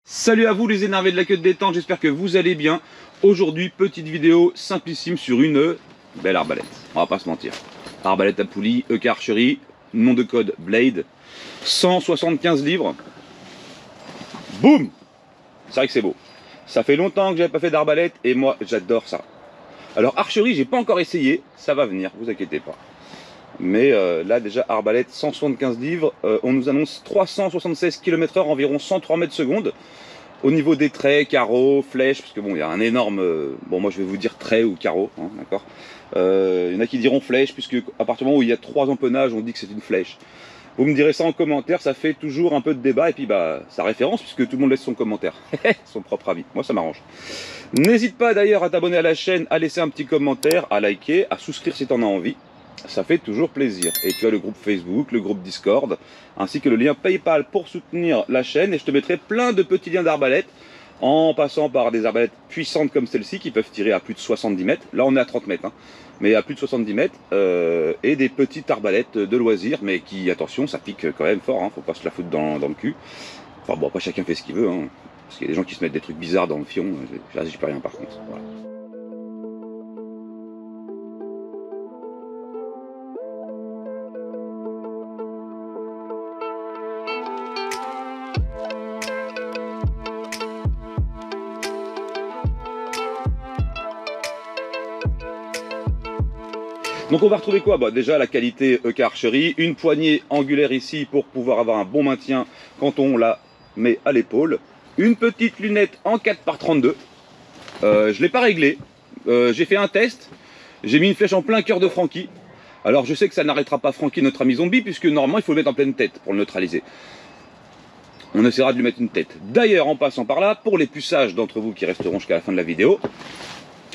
Salut à vous les énervés de la queue de détente, j'espère que vous allez bien. Aujourd'hui, petite vidéo simplissime sur une belle arbalète, on va pas se mentir. Arbalète à poulie, EK Archery, nom de code Blade, 175 livres. Boum! C'est vrai que c'est beau. Ça fait longtemps que j'avais pas fait d'arbalète et moi j'adore ça. Alors Archery, j'ai pas encore essayé, ça va venir, vous inquiétez pas. Mais là déjà arbalète 175 livres, on nous annonce 376 km/h, environ 103 mètres secondes. Au niveau des traits, carreaux, flèches, parce que bon il y a un énorme, bon moi je vais vous dire trait ou carreau, hein, d'accord. Il y en a qui diront flèche, puisque à partir du moment où il y a 3 empennages, on dit que c'est une flèche. Vous me direz ça en commentaire, ça fait toujours un peu de débat, et puis bah ça référence, puisque tout le monde laisse son commentaire, son propre avis, moi ça m'arrange. N'hésite pas d'ailleurs à t'abonner à la chaîne, à laisser un petit commentaire, à liker, à souscrire si tu en as envie. Ça fait toujours plaisir. Et tu as le groupe Facebook, le groupe Discord, ainsi que le lien PayPal pour soutenir la chaîne. Et je te mettrai plein de petits liens d'arbalètes, en passant par des arbalètes puissantes comme celle-ci, qui peuvent tirer à plus de 70 mètres. Là on est à 30 mètres, hein, mais à plus de 70 mètres. Et des petites arbalètes de loisirs, mais qui, attention, ça pique quand même fort, hein, faut pas se la foutre dans le cul. Enfin bon, après chacun fait ce qu'il veut, hein, parce qu'il y a des gens qui se mettent des trucs bizarres dans le fion, j'y peux rien par contre. Voilà. Donc on va retrouver quoi? Bah, déjà la qualité EK Archery, une poignée angulaire ici pour pouvoir avoir un bon maintien quand on la met à l'épaule, une petite lunette en 4x32, je ne l'ai pas réglé, j'ai fait un test, j'ai mis une flèche en plein cœur de Francky. Alors je sais que ça n'arrêtera pas Francky, notre ami zombie, puisque normalement il faut le mettre en pleine tête pour le neutraliser. On essaiera de lui mettre une tête. D'ailleurs en passant par là, pour les plus sages d'entre vous qui resteront jusqu'à la fin de la vidéo,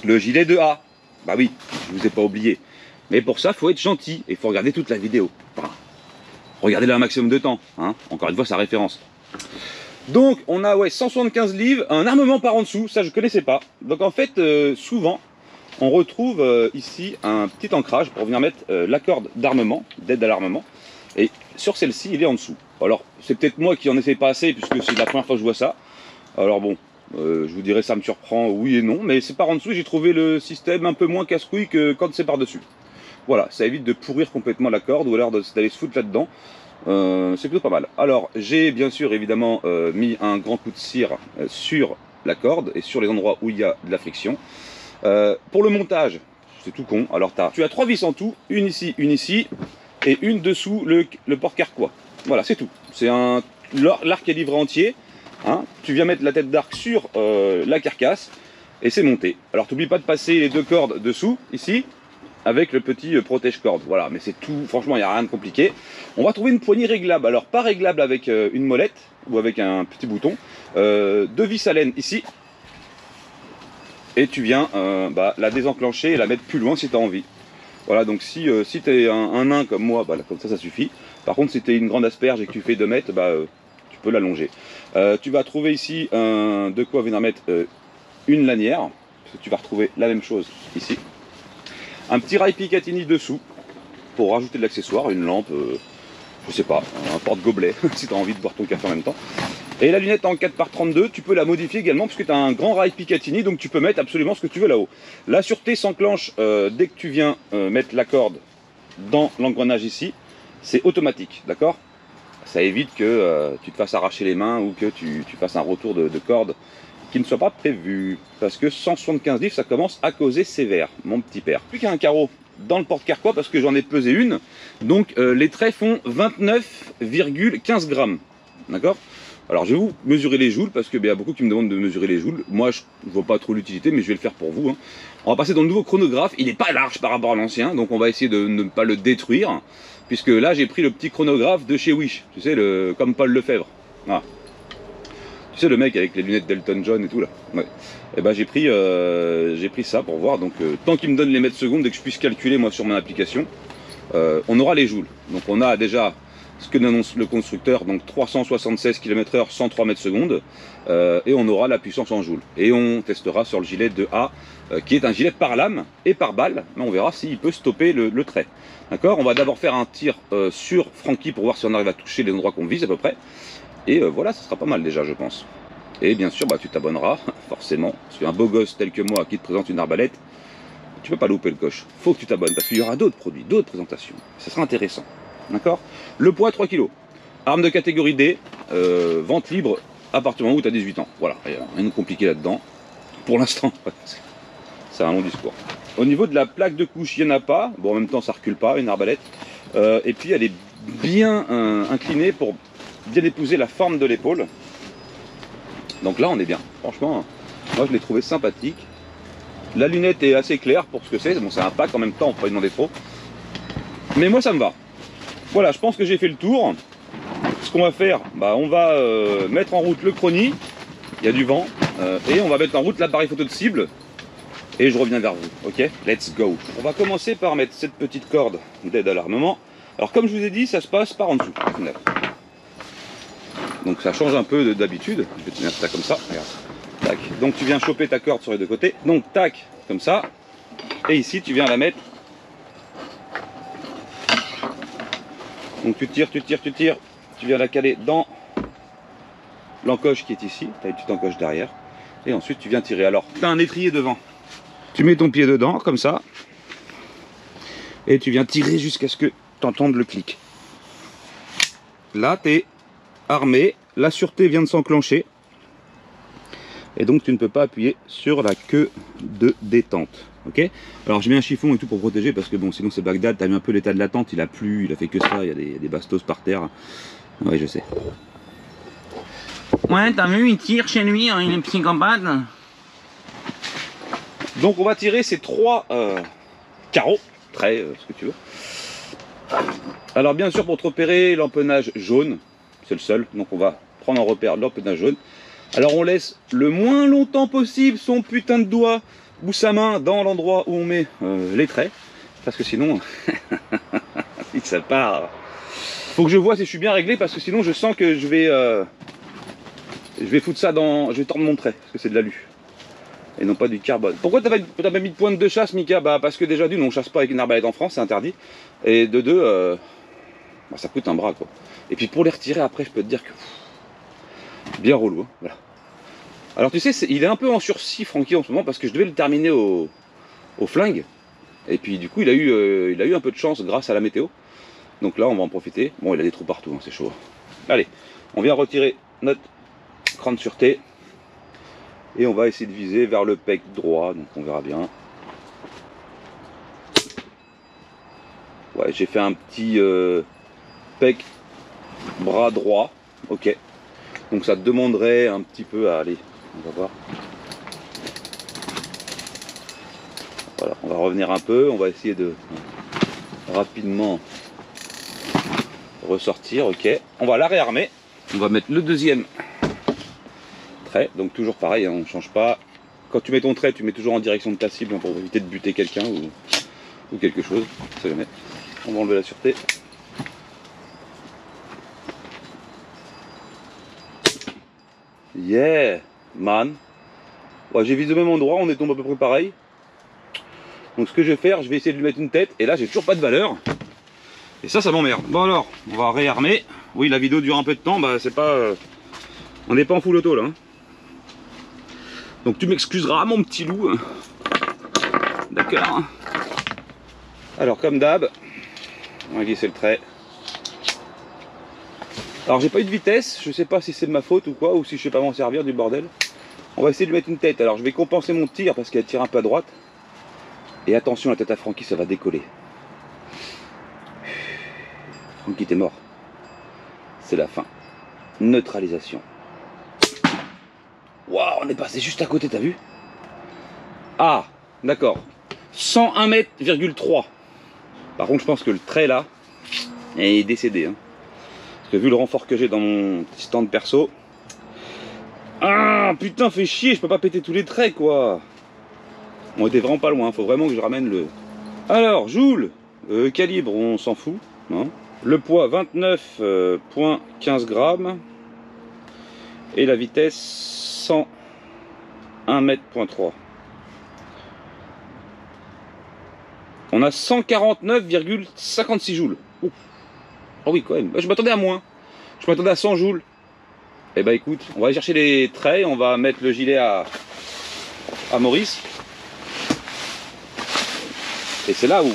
le gilet de A, bah oui, je vous ai pas oublié. Mais pour ça, il faut être gentil et il faut regarder toute la vidéo. Enfin, regardez-la un maximum de temps. Hein. Encore une fois, sa référence. Donc, on a 175 livres, un armement par en dessous. Ça, je ne connaissais pas. Donc, en fait, souvent, on retrouve ici un petit ancrage pour venir mettre la corde d'armement, d'aide à l'armement. Et sur celle-ci, il est en dessous. Alors, c'est peut-être moi qui en essaie pas assez, puisque c'est la première fois que je vois ça. Alors bon, je vous dirais, ça me surprend, oui et non. Mais c'est par en dessous, j'ai trouvé le système un peu moins casse-couille que quand c'est par-dessus. Voilà, ça évite de pourrir complètement la corde ou alors d'aller se foutre là-dedans. C'est plutôt pas mal. Alors, j'ai bien sûr évidemment mis un grand coup de cire sur la corde et sur les endroits où il y a de la friction. Pour le montage, c'est tout con. Alors, tu as 3 vis en tout, une ici et une dessous le porte-carquois. Voilà, c'est tout. C'est l'arc est livré entier. Hein. Tu viens mettre la tête d'arc sur la carcasse et c'est monté. Alors, t'oublies pas de passer les 2 cordes dessous, ici, avec le petit protège-corde, voilà, mais c'est tout, franchement il n'y a rien de compliqué. On va trouver une poignée réglable, alors pas réglable avec une molette ou avec un petit bouton, 2 vis à laine ici, et tu viens la désenclencher et la mettre plus loin si tu as envie. Voilà, donc si tu es un nain comme moi, bah, comme ça suffit. Par contre si tu es une grande asperge et que tu fais 2 mètres, tu peux l'allonger. Tu vas trouver ici de quoi venir mettre une lanière, parce que tu vas retrouver la même chose ici. Un petit rail Picatinny dessous pour rajouter de l'accessoire, une lampe, je sais pas, un porte-gobelet si tu as envie de boire ton café en même temps. Et la lunette en 4x32, tu peux la modifier également parce que tu as un grand rail Picatinny, donc tu peux mettre absolument ce que tu veux là-haut. La sûreté s'enclenche dès que tu viens mettre la corde dans l'engrenage ici, c'est automatique, d'accord? Ça évite que tu te fasses arracher les mains ou que tu fasses un retour de corde qui ne soit pas prévu, parce que 175 livres ça commence à causer sévère, mon petit père. Plus qu'un carreau dans le porte-carquois parce que j'en ai pesé une, donc les traits font 29,15 grammes, d'accord. Alors je vais vous mesurer les joules parce qu'il y a beaucoup qui me demandent de mesurer les joules. Moi je ne vois pas trop l'utilité, mais je vais le faire pour vous. Hein. On va passer dans le nouveau chronographe, il n'est pas large par rapport à l'ancien, donc on va essayer de ne pas le détruire, puisque là j'ai pris le petit chronographe de chez Wish, tu sais, comme Paul Lefebvre. Voilà. Tu sais le mec avec les lunettes d'Elton John et tout là. Ouais. Et j'ai pris ça pour voir. Donc tant qu'il me donne les mètres secondes et que je puisse calculer moi sur mon application, on aura les joules. Donc on a déjà ce que annonce le constructeur, donc 376 km/h, 103 mètres secondes, et on aura la puissance en joules. Et on testera sur le gilet de A, qui est un gilet par lame et par balle, mais on verra s'il peut stopper le trait. D'accord. On va d'abord faire un tir sur Francky pour voir si on arrive à toucher les endroits qu'on vise à peu près. Et voilà, ça sera pas mal déjà, je pense. Et bien sûr, bah, tu t'abonneras, forcément. Si tu es un beau gosse tel que moi qui te présente une arbalète, tu peux pas louper le coche. Faut que tu t'abonnes parce qu'il y aura d'autres produits, d'autres présentations. Ça sera intéressant. D'accord? Le poids 3 kg. Arme de catégorie D, vente libre à partir du moment où tu as 18 ans. Voilà, rien de compliqué là-dedans. Pour l'instant, c'est un long discours. Au niveau de la plaque de couche, il n'y en a pas. Bon, en même temps, ça recule pas, une arbalète. Et puis, elle est bien inclinée pour bien épouser la forme de l'épaule. Donc là, on est bien. Franchement, moi, je l'ai trouvé sympathique. La lunette est assez claire pour ce que c'est. Bon, c'est un pack en même temps, on peut pas y demander trop. Mais moi, ça me va. Voilà, je pense que j'ai fait le tour. Ce qu'on va faire, bah, on va mettre en route le chrony. Il y a du vent. Et on va mettre en route l'appareil photo de cible. Et je reviens vers vous. Ok, let's go. On va commencer par mettre cette petite corde d'aide à l'armement. Alors, comme je vous ai dit, ça se passe par en dessous. Donc, ça change un peu d'habitude. Je vais tenir ça comme ça. Regarde. Tac. Donc tu viens choper ta corde sur les deux côtés. Donc tac, comme ça. Et ici tu viens la mettre. Donc tu tires, tu tires, tu tires. Tu viens la caler dans l'encoche qui est ici. Tu as une petite encoche derrière. Et ensuite tu viens tirer. Alors tu as un étrier devant. Tu mets ton pied dedans, comme ça. Et tu viens tirer jusqu'à ce que tu entendes le clic. Là tu es armé. La sûreté vient de s'enclencher. Et donc tu ne peux pas appuyer sur la queue de détente. Ok. Alors je mets un chiffon et tout pour protéger parce que bon sinon c'est Bagdad, t'as vu un peu l'état de la tente, il a plu, il a fait que ça, il y a des bastos par terre. Ouais je sais. Ouais t'as vu il tire chez lui, hein, il est psychopathe. Donc on va tirer ces trois carreaux, traits, ce que tu veux. Alors bien sûr pour te repérer l'empennage jaune, c'est le seul, donc on va prendre en repère l'empennage jaune. Alors on laisse le moins longtemps possible son putain de doigt ou sa main dans l'endroit où on met les traits. Parce que sinon, ça part. Faut que je vois si je suis bien réglé parce que sinon je sens que je vais foutre ça dans... Je vais tordre mon trait parce que c'est de l'alu. Et non pas du carbone. Pourquoi t'as pas mis de pointe de chasse, Mika? Bah parce que déjà d'une, on chasse pas avec une arbalète en France, c'est interdit. Et de deux, bah, ça coûte un bras quoi. Et puis pour les retirer après, je peux te dire que... bien relou, hein. Voilà. Alors tu sais, il est un peu en sursis Francky en ce moment parce que je devais le terminer au flingue. Et puis du coup il a eu un peu de chance grâce à la météo. Donc là on va en profiter. Bon il a des trous partout, hein, c'est chaud. Allez, on vient retirer notre cran de sûreté. Et on va essayer de viser vers le pec droit, donc on verra bien. Ouais, j'ai fait un petit pec bras droit, ok. Donc ça demanderait un petit peu à aller, on va voir. Voilà, on va revenir un peu, on va essayer de rapidement ressortir, ok. On va la réarmer, on va mettre le deuxième trait, donc toujours pareil, hein, on ne change pas. Quand tu mets ton trait, tu mets toujours en direction de ta cible hein, pour éviter de buter quelqu'un ou quelque chose, on sait jamais. On va enlever la sûreté. Yeah, man. Ouais, j'ai visé au même endroit, on est tombé à peu près pareil. Donc ce que je vais faire, je vais essayer de lui mettre une tête, et là j'ai toujours pas de valeur. Et ça m'emmerde. Bon alors, on va réarmer. Oui, la vidéo dure un peu de temps, bah c'est pas... on n'est pas en full auto là. Hein. Donc tu m'excuseras mon petit loup. D'accord. Alors comme d'hab, on va glisser le trait. Alors j'ai pas eu de vitesse, je sais pas si c'est de ma faute ou quoi, ou si je sais pas m'en servir du bordel. On va essayer de lui mettre une tête. Alors je vais compenser mon tir parce qu'elle tire un peu à droite. Et attention, la tête à Francky, ça va décoller. Francky, t'es mort. C'est la fin. Neutralisation. Waouh, on est passé juste à côté, t'as vu? Ah, d'accord. 101 mètres,3. Par contre, je pense que le trait là est décédé. Hein. Parce que vu le renfort que j'ai dans mon petit stand perso. Ah, putain, fait chier, je peux pas péter tous les traits, quoi. On était vraiment pas loin, faut vraiment que je ramène le... Alors, joule, calibre, on s'en fout. Non. Le poids, 29,15 grammes. Et la vitesse, 101 mètres,3. On a 149,56 joules. Oh. Ah oui, quand même. Je m'attendais à moins. Je m'attendais à 100 joules. Eh ben écoute, on va aller chercher les traits, on va mettre le gilet à Maurice. Et c'est là où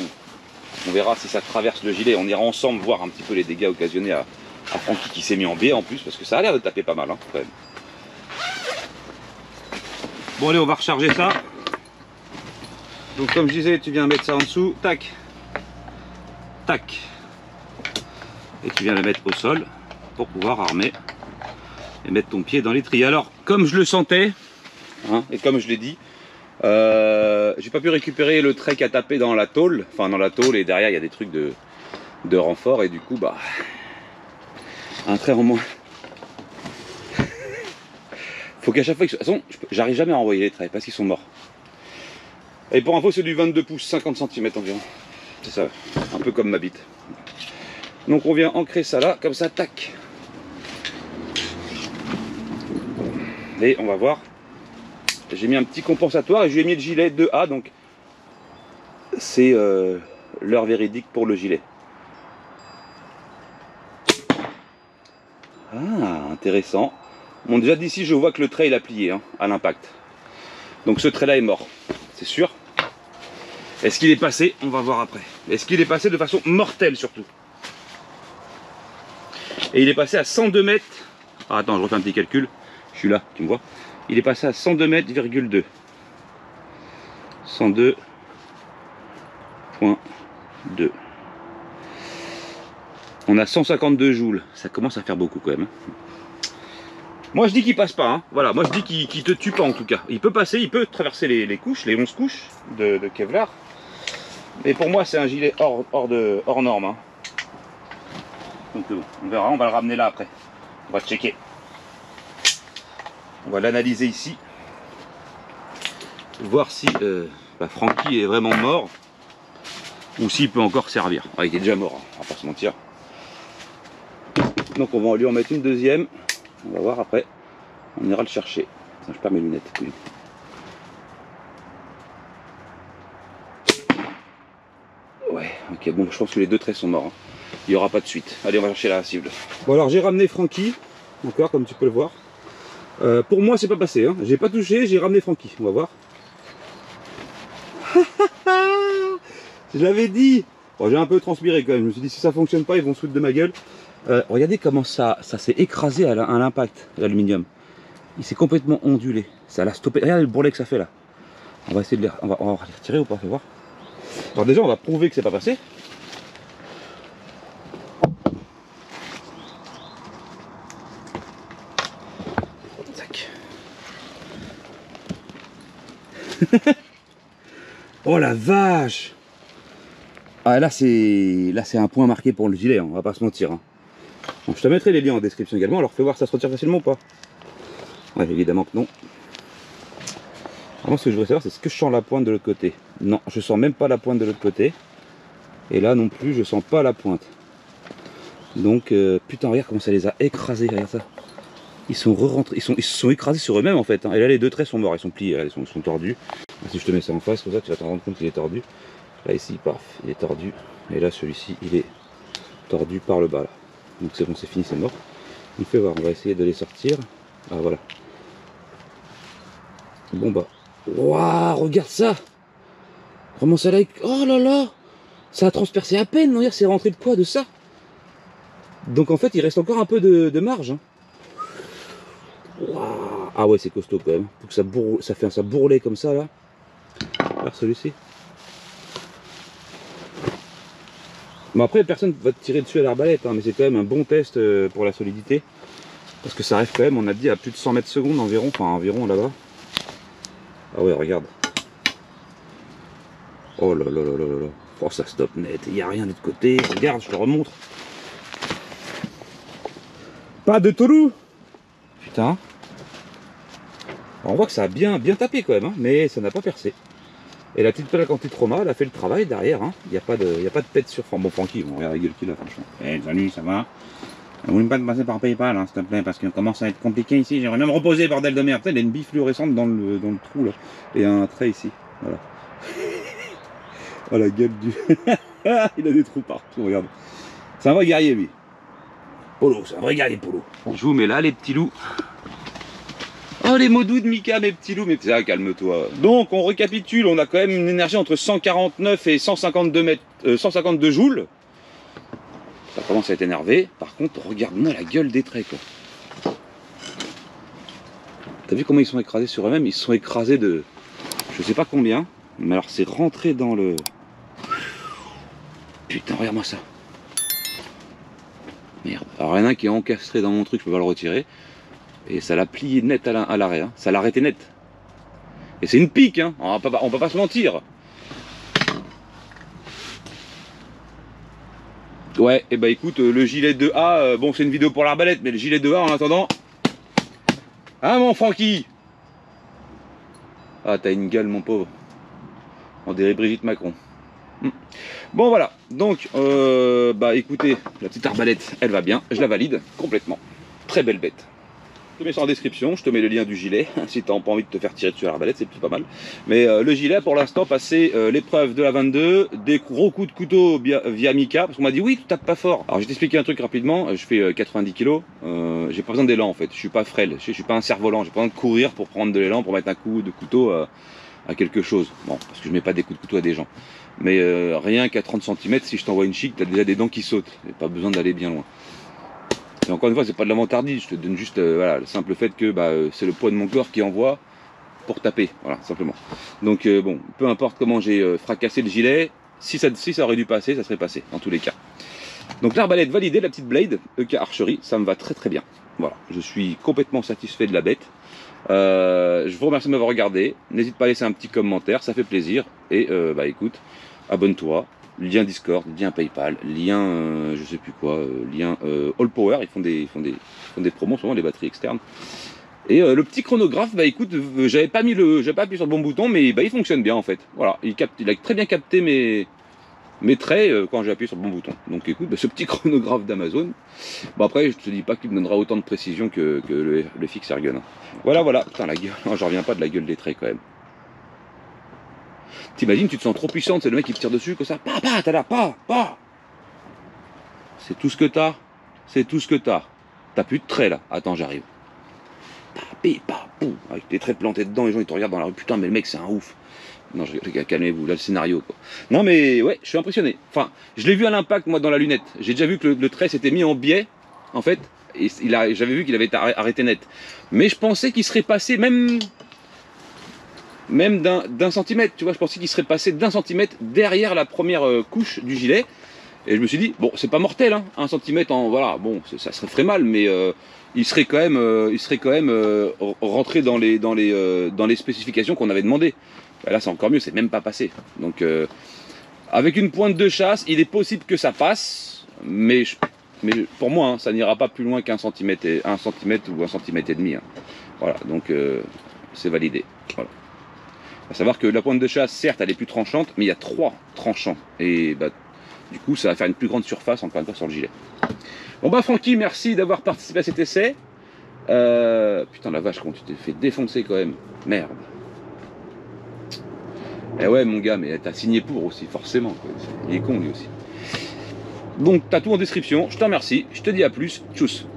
on verra si ça traverse le gilet. On ira ensemble voir un petit peu les dégâts occasionnés à Francky qui s'est mis en biais en plus, parce que ça a l'air de taper pas mal hein, quand même. Bon allez, on va recharger ça. Donc comme je disais, tu viens mettre ça en dessous, tac, tac. Et tu viens le mettre au sol pour pouvoir armer et mettre ton pied dans l'étrier. Alors, comme je le sentais, hein, et comme je l'ai dit, j'ai pas pu récupérer le trait qui a tapé dans la tôle, et derrière il y a des trucs de renfort, et du coup, bah, un trait en moins. Faut qu'à chaque fois, de toute façon, j'arrive jamais à envoyer les traits parce qu'ils sont morts. Et pour info, c'est du 22 pouces, 50 cm environ. C'est ça, un peu comme ma bite. Donc on vient ancrer ça là, comme ça, tac. Et on va voir. J'ai mis un petit compensatoire et je lui ai mis le gilet 2A, donc c'est l'heure véridique pour le gilet. Ah, intéressant. Bon, déjà d'ici, je vois que le trait il a plié hein, à l'impact. Donc ce trait là est mort, c'est sûr. Est-ce qu'il est passé? On va voir après. Est-ce qu'il est passé de façon mortelle surtout? Et il est passé à 102 mètres. Ah, attends, je refais un petit calcul. Je suis là, tu me vois. Il est passé à 102 mètres, 102. 102.2. On a 152 joules. Ça commence à faire beaucoup quand même. Moi je dis qu'il passe pas. Hein. Voilà, moi je dis qu'il te tue pas en tout cas. Il peut passer, il peut traverser les couches, les 11 couches de Kevlar. Mais pour moi c'est un gilet hors norme. Hein. Donc on verra, on va le ramener là après. On va checker. On va l'analyser ici. Voir si Francky est vraiment mort. Ou s'il peut encore servir. Ah, il est déjà mort, hein, on va pas se mentir. Donc on va lui en mettre une deuxième. On va voir après. On ira le chercher. Ça, je perds mes lunettes. Oui. Ouais, ok, bon, je pense que les deux traits sont morts. Hein. Il n'y aura pas de suite. Allez, on va chercher la cible. Bon, alors j'ai ramené Francky. Encore, comme tu peux le voir. Pour moi, c'est pas passé. Hein. J'ai pas touché, j'ai ramené Francky. On va voir. Je l'avais dit. Bon, j'ai un peu transpiré quand même. Je me suis dit, si ça fonctionne pas, ils vont se foutre de ma gueule. Regardez comment ça s'est écrasé à l'impact, l'aluminium. Il s'est complètement ondulé. Ça l'a stoppé. Regardez le bourrelet que ça fait là. On va essayer de on va les retirer ou pas, fais voir. Alors déjà, on va prouver que c'est pas passé. Tac. Oh la vache! Ah là c'est un point marqué pour le gilet, hein, on va pas se mentir. Hein. Bon, je te mettrai les liens en description également, alors fais voir si ça se retire facilement ou pas. Ouais, évidemment que non. Vraiment, ce que je voudrais savoir, c'est ce que je sens la pointe de l'autre côté. Non, je sens même pas la pointe de l'autre côté. Et là non plus, je sens pas la pointe. Donc, putain, regarde comment ça les a écrasés, regarde ça. Ils sont re-rentrés, ils se sont écrasés sur eux-mêmes en fait. Hein. Et là, les deux traits sont morts, ils sont pliés, ils sont tordus. Si je te mets ça en face, comme ça, tu vas t'en rendre compte qu'il est tordu. Là, ici, paf, il est tordu. Et là, celui-ci, il est tordu par le bas. Là. Donc c'est bon, c'est fini, c'est mort. On fait voir, on va essayer de les sortir. Ah, voilà. Bon bah. Waouh, regarde ça! Comment ça l'a... Oh là là! Ça a transpercé à peine, non? C'est rentré de quoi de ça? Donc en fait, il reste encore un peu de marge. Hein. Waouh. Ah ouais, c'est costaud quand même. Faut que ça bourrelet comme ça là. Alors celui-ci. Bon après, personne va te tirer dessus à l'arbalète, hein, mais c'est quand même un bon test pour la solidité. Parce que ça arrive quand même, on a dit, à plus de 100 mètres secondes environ, enfin environ là-bas. Ah ouais, regarde. Oh là là là là là là. Oh, ça stoppe net, il n'y a rien de l'autre côté. Regarde, je te remontre. Pas de Toulouse. Putain. Alors, on voit que ça a bien tapé quand même, hein, mais ça n'a pas percé. Et la petite plaque anti-trauma, elle a fait le travail derrière. Hein. Il n'y a pas de pète sur... Enfin, bon, Francky, on regarde la gueule qu'il a, franchement. Eh, salut, ça va? On ne pas de passer par Paypal, hein, s'il te plaît, parce que commence à être compliqué ici. J'aimerais même reposer, bordel de merde. Il y a une bille fluorescente dans le trou, là. Et un trait ici. Voilà. Oh, la gueule du... Il a des trous partout, regarde. C'est un vrai guerrier, lui. Polo, c'est un vrai gars les polos. Je vous mets là les petits loups. Oh les mots doux de Mika, mes petits loups, mais ça, calme-toi. Donc on récapitule, on a quand même une énergie entre 149 et 152 joules. Ça commence à être énervé. Par contre, regarde-moi la gueule des traits, quoi. T'as vu comment ils sont écrasés sur eux-mêmes? Ils se sont écrasés de... je sais pas combien. Mais alors c'est rentré dans le... Putain, regarde-moi ça. Merde. Alors il y en a un qui est encastré dans mon truc, je peux pas le retirer. Et ça l'a plié net à l'arrêt, hein. Ça l'a arrêté net. Et c'est une pique, hein. On peut pas se mentir. Ouais, et bah écoute, le gilet 2A, bon c'est une vidéo pour l'arbalète, mais le gilet 2A en attendant... Hein mon Francky? Ah t'as une gueule mon pauvre. On dirait Brigitte Macron. Bon voilà, donc bah écoutez, la petite arbalète, elle va bien, je la valide complètement. Très belle bête. Je te mets ça en description, je te mets le lien du gilet, si tu n'as pas envie de te faire tirer dessus à l'arbalète, c'est plutôt pas mal. Mais le gilet, pour l'instant, passé l'épreuve de la 22, des gros coups de couteau via Mika, parce qu'on m'a dit oui, tu tapes pas fort. Alors je vais t'expliquer un truc rapidement, je fais 90 kg, j'ai pas besoin d'élan en fait, je suis pas frêle, je suis pas un cerf-volant, j'ai pas besoin de courir pour prendre de l'élan, pour mettre un coup de couteau à quelque chose. Bon, parce que je mets pas des coups de couteau à des gens. Mais rien qu'à 30 cm, si je t'envoie une chic, t'as déjà des dents qui sautent, et pas besoin d'aller bien loin. Et encore une fois, c'est pas de la vantardise, je te donne juste voilà, le simple fait que c'est le poids de mon corps qui envoie pour taper, voilà, simplement. Donc bon, peu importe comment j'ai fracassé le gilet, si ça aurait dû passer, ça serait passé, dans tous les cas. Donc l'arbalète validée, la petite blade, EK Archery, ça me va très très bien. Voilà, je suis complètement satisfait de la bête. Je vous remercie de m'avoir regardé, n'hésite pas à laisser un petit commentaire, ça fait plaisir. Et écoute, abonne-toi. Lien Discord, lien Paypal, lien je sais plus quoi, lien All Power, ils font des promos souvent, les batteries externes. Et le petit chronographe, bah écoute, j'avais pas appuyé sur le bon bouton, mais il fonctionne bien en fait. Voilà, il a très bien capté mes traits quand j'ai appuyé sur le bon bouton. Donc écoute, ce petit chronographe d'Amazon, bon après je te dis pas qu'il me donnera autant de précision que le fixe Ergun. Voilà, putain la gueule, j'en reviens pas de la gueule des traits quand même. T'imagines, tu te sens trop puissante, c'est le mec qui te tire dessus, comme ça, t'as là, c'est tout ce que t'as, T'as plus de traits là, attends, j'arrive. Avec tes traits plantés dedans, les gens ils te regardent dans la rue, putain, mais le mec c'est un ouf. Non, calmez-vous, là le scénario quoi. Non mais ouais, je suis impressionné. Enfin, je l'ai vu à l'impact moi dans la lunette. J'ai déjà vu que le trait s'était mis en biais, en fait, et j'avais vu qu'il avait été arrêté net. Mais je pensais qu'il serait passé même d'un centimètre, tu vois, je pensais qu'il serait passé d'1 centimètre derrière la première couche du gilet, et je me suis dit, bon, c'est pas mortel, hein, 1 centimètre en, voilà, bon, ça serait très mal, mais il serait quand même rentré dans les spécifications qu'on avait demandé. Et là, c'est encore mieux, c'est même pas passé. Donc, avec une pointe de chasse, il est possible que ça passe, mais pour moi, hein, ça n'ira pas plus loin qu'1 centimètre, 1 centimètre ou 1 centimètre et demi. Hein. Voilà, donc c'est validé. Voilà. À savoir que la pointe de chasse, certes, elle est plus tranchante, mais il y a 3 tranchants. Et du coup, ça va faire une plus grande surface, encore une fois, sur le gilet. Bon Francky, merci d'avoir participé à cet essai. Putain, la vache, comment tu t'es fait défoncer quand même. Merde. Eh ouais, mon gars, mais t'as signé pour aussi, forcément. Quoi. Il est con, lui aussi. Donc, t'as tout en description. Je te remercie. Je te dis à plus. Tchuss.